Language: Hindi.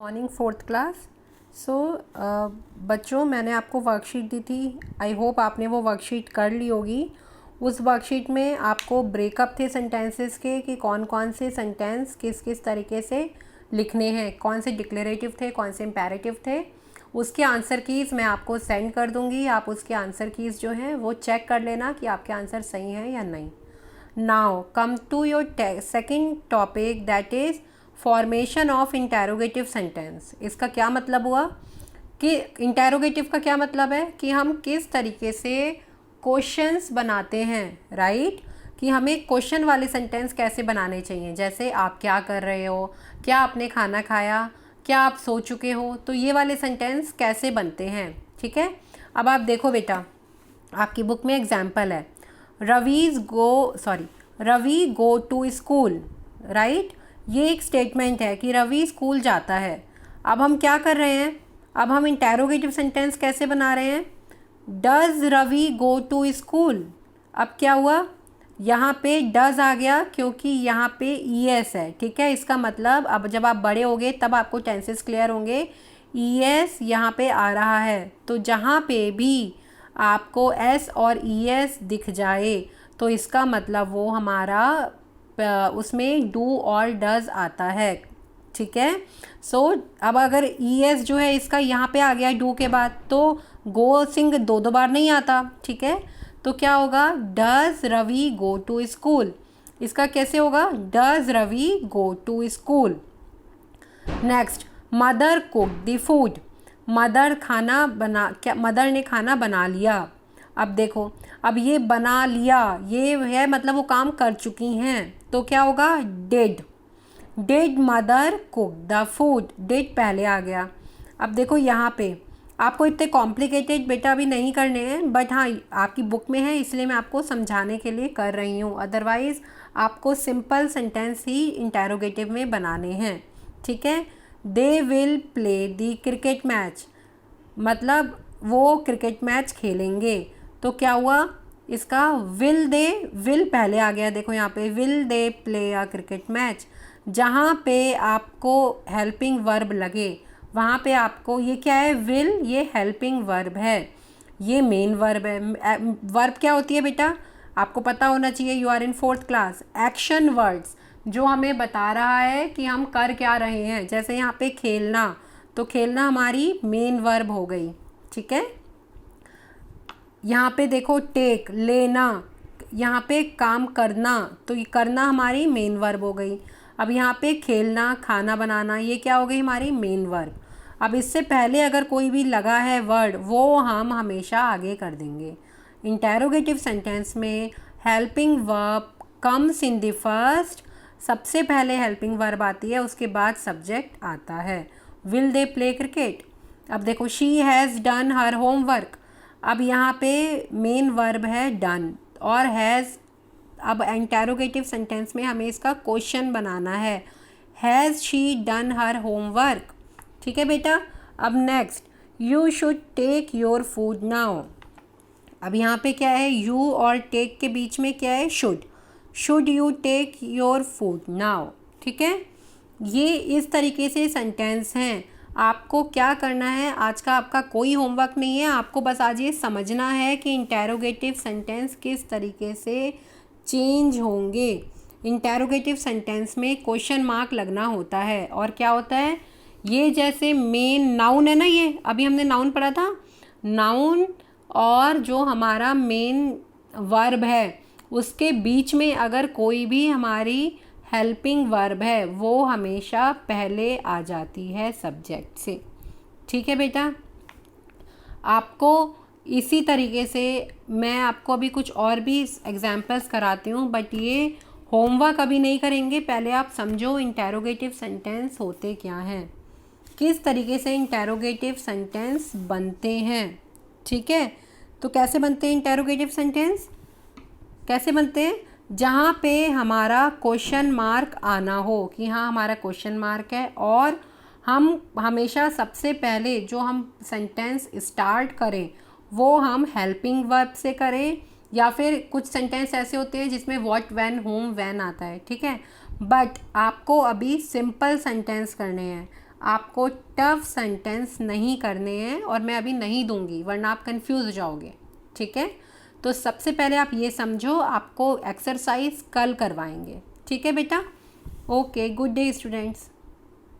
Morning fourth class. सो बच्चों, मैंने आपको वर्कशीट दी थी। आई होप आपने वो वर्कशीट कर ली होगी। उस वर्कशीट में आपको ब्रेकअप थे सेंटेंसेस के कि कौन कौन से सेंटेंस किस किस तरीके से लिखने हैं, कौन से डिक्लेरेटिव थे, कौन से इम्पेरेटिव थे। उसके आंसर कीज़ मैं आपको सेंड कर दूंगी। आप उसके आंसर कीज़ जो हैं वो चेक कर लेना कि आपके आंसर सही हैं या नहीं। Now come to your second topic, that is formation of interrogative sentence. इसका क्या मतलब हुआ कि इंटेरोगेटिव का क्या मतलब है कि हम किस तरीके से क्वेश्चंस बनाते हैं, राइट। कि हमें क्वेश्चन वाले सेंटेंस कैसे बनाने चाहिए, जैसे आप क्या कर रहे हो, क्या आपने खाना खाया, क्या आप सो चुके हो, तो ये वाले सेंटेंस कैसे बनते हैं। ठीक है, अब आप देखो बेटा, आपकी बुक में एग्जाम्पल है, Ravi go to school, right. ये एक स्टेटमेंट है कि रवि स्कूल जाता है। अब हम क्या कर रहे हैं, अब हम इंटेरोगेटिव सेंटेंस कैसे बना रहे हैं, does Ravi go to school. अब क्या हुआ, यहाँ पे डज आ गया क्योंकि यहाँ पे ईएस है। ठीक है, इसका मतलब अब जब आप बड़े होगे तब आपको टेंसेस क्लियर होंगे। ईएस यहाँ पे आ रहा है, तो जहाँ पे भी आपको एस और ईएस दिख जाए तो इसका मतलब वो हमारा उसमें डू और डज आता है। ठीक है, सो अब अगर ईएस जो है इसका यहाँ पे आ गया डू के बाद, तो गो सिंग दो दो बार नहीं आता। ठीक है, तो क्या होगा, does Ravi go to school. इसका कैसे होगा, does Ravi go to school. Next, mother cook the food. Mother ने खाना बना लिया। अब देखो, अब ये बना लिया ये है मतलब वो काम कर चुकी हैं, तो क्या होगा, did mother cook the food. Did पहले आ गया। अब देखो यहाँ पे आपको इतने कॉम्प्लिकेटेड बेटा अभी नहीं करने हैं, बट हाँ आपकी बुक में है इसलिए मैं आपको समझाने के लिए कर रही हूँ। अदरवाइज़ आपको सिंपल सेंटेंस ही इंटेरोगेटिव में बनाने हैं। ठीक है, they will play the cricket match, मतलब वो क्रिकेट मैच खेलेंगे। तो क्या हुआ, इसका विल पहले आ गया। देखो यहाँ पे will they play a cricket match. जहाँ पे आपको हेल्पिंग वर्ब लगे वहाँ पे आपको, ये क्या है, विल, ये हेल्पिंग वर्ब है, ये मेन वर्ब है। वर्ब क्या होती है बेटा, आपको पता होना चाहिए, you are in fourth class. Action words जो हमें बता रहा है कि हम कर क्या रहे हैं, जैसे यहाँ पे खेलना, तो खेलना हमारी मेन वर्ब हो गई। ठीक है, यहाँ पे देखो टेक, लेना, यहाँ पे काम करना, तो ये करना हमारी मेन वर्ब हो गई। अब यहाँ पे खेलना, खाना बनाना, ये क्या हो गई, हमारी मेन वर्ब। अब इससे पहले अगर कोई भी लगा है वर्ड, वो हम हमेशा आगे कर देंगे। इंटेरोगेटिव सेंटेंस में helping verb comes in the first, सबसे पहले हेल्पिंग वर्ब आती है, उसके बाद सब्जेक्ट आता है। Will they play cricket. अब देखो, she has done her homework. अब यहाँ पे मेन वर्ब है डन और हैज़। अब इंटेरोगेटिव सेंटेंस में हमें इसका क्वेश्चन बनाना है, has she done her homework. ठीक है बेटा, अब next, you should take your food now. अब यहाँ पे क्या है, यू और टेक के बीच में क्या है, should you take your food now. ठीक है, ये इस तरीके से सेंटेंस हैं। आपको क्या करना है, आज का आपका कोई होमवर्क नहीं है, आपको बस आज ये समझना है कि इंटेरोगेटिव सेंटेंस किस तरीके से चेंज होंगे। इंटेरोगेटिव सेंटेंस में क्वेश्चन मार्क लगना होता है, और क्या होता है, ये जैसे मेन नाउन है ना, ये अभी हमने नाउन पढ़ा था, नाउन और जो हमारा मेन वर्ब है उसके बीच में अगर कोई भी हमारी हेल्पिंग वर्ब है वो हमेशा पहले आ जाती है सब्जेक्ट से। ठीक है बेटा, आपको इसी तरीके से मैं आपको अभी कुछ और भी एग्जाम्पल्स कराती हूँ, बट ये होमवर्क अभी नहीं करेंगे। पहले आप समझो इंटेरोगेटिव सेंटेंस होते क्या हैं, किस तरीके से इंटेरोगेटिव सेंटेंस बनते हैं। ठीक है, तो कैसे बनते हैं इंटेरोगेटिव सेंटेंस, कैसे बनते हैं, जहाँ पे हमारा क्वेश्चन मार्क आना हो कि हाँ हमारा क्वेश्चन मार्क है, और हम हमेशा सबसे पहले जो हम सेंटेंस स्टार्ट करें वो हम हेल्पिंग वर्ब से करें, या फिर कुछ सेंटेंस ऐसे होते हैं जिसमें व्हाट, व्हेन, होम, व्हेन आता है। ठीक है, बट आपको अभी सिंपल सेंटेंस करने हैं। आपको टफ सेंटेंस नहीं करने हैं और मैं अभी नहीं दूंगी वरना आप कंफ्यूज हो जाओगे, ठीक है। तो सबसे पहले आप ये समझो, आपको एक्सरसाइज कल करवाएंगे, ठीक है बेटा। Okay, good day students.